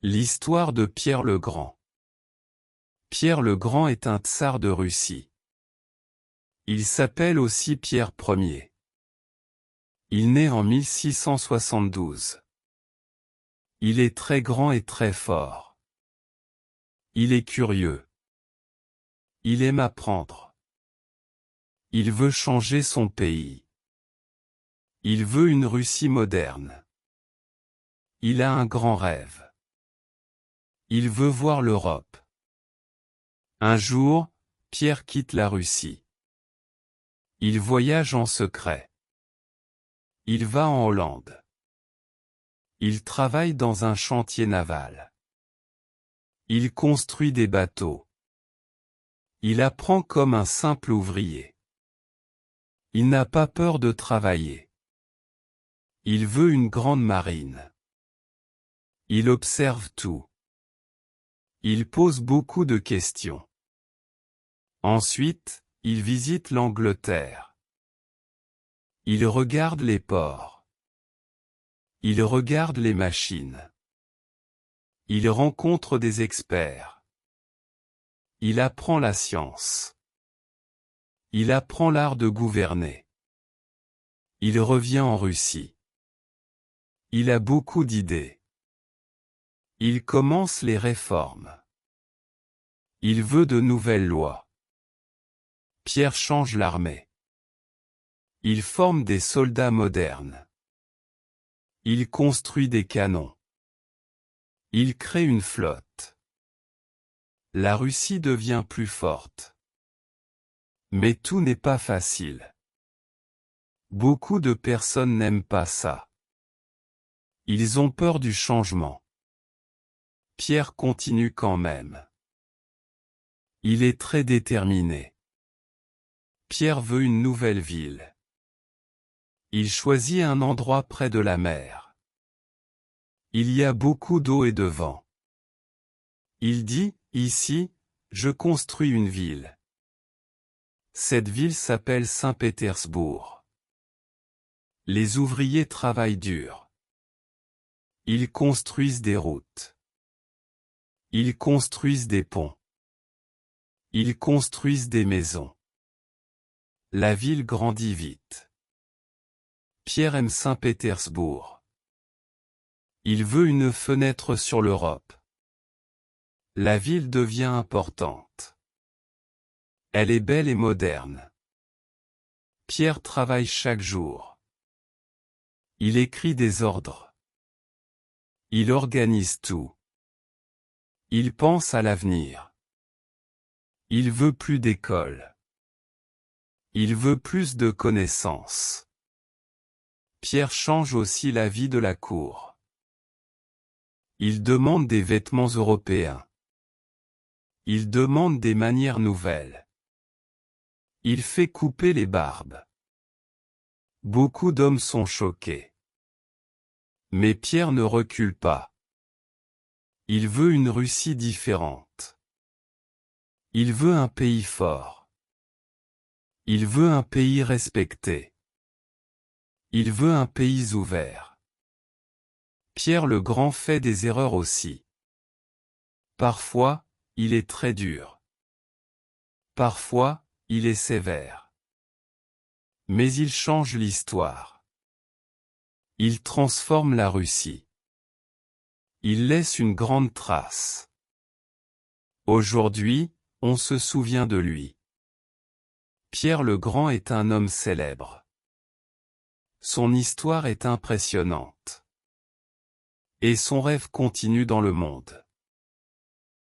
L'histoire de Pierre le Grand. Pierre le Grand est un tsar de Russie. Il s'appelle aussi Pierre Ier. Il naît en 1672. Il est très grand et très fort. Il est curieux. Il aime apprendre. Il veut changer son pays. Il veut une Russie moderne. Il a un grand rêve. Il veut voir l'Europe. Un jour, Pierre quitte la Russie. Il voyage en secret. Il va en Hollande. Il travaille dans un chantier naval. Il construit des bateaux. Il apprend comme un simple ouvrier. Il n'a pas peur de travailler. Il veut une grande marine. Il observe tout. Il pose beaucoup de questions. Ensuite, il visite l'Angleterre. Il regarde les ports. Il regarde les machines. Il rencontre des experts. Il apprend la science. Il apprend l'art de gouverner. Il revient en Russie. Il a beaucoup d'idées. Il commence les réformes. Il veut de nouvelles lois. Pierre change l'armée. Il forme des soldats modernes. Il construit des canons. Il crée une flotte. La Russie devient plus forte. Mais tout n'est pas facile. Beaucoup de personnes n'aiment pas ça. Ils ont peur du changement. Pierre continue quand même. Il est très déterminé. Pierre veut une nouvelle ville. Il choisit un endroit près de la mer. Il y a beaucoup d'eau et de vent. Il dit, ici, je construis une ville. Cette ville s'appelle Saint-Pétersbourg. Les ouvriers travaillent dur. Ils construisent des routes. Ils construisent des ponts. Ils construisent des maisons. La ville grandit vite. Pierre aime Saint-Pétersbourg. Il veut une fenêtre sur l'Europe. La ville devient importante. Elle est belle et moderne. Pierre travaille chaque jour. Il écrit des ordres. Il organise tout. Il pense à l'avenir. Il veut plus d'école. Il veut plus de connaissances. Pierre change aussi la vie de la cour. Il demande des vêtements européens. Il demande des manières nouvelles. Il fait couper les barbes. Beaucoup d'hommes sont choqués. Mais Pierre ne recule pas. Il veut une Russie différente. Il veut un pays fort. Il veut un pays respecté. Il veut un pays ouvert. Pierre le Grand fait des erreurs aussi. Parfois, il est très dur. Parfois, il est sévère. Mais il change l'histoire. Il transforme la Russie. Il laisse une grande trace. Aujourd'hui, on se souvient de lui. Pierre le Grand est un homme célèbre. Son histoire est impressionnante. Et son rêve continue dans le monde.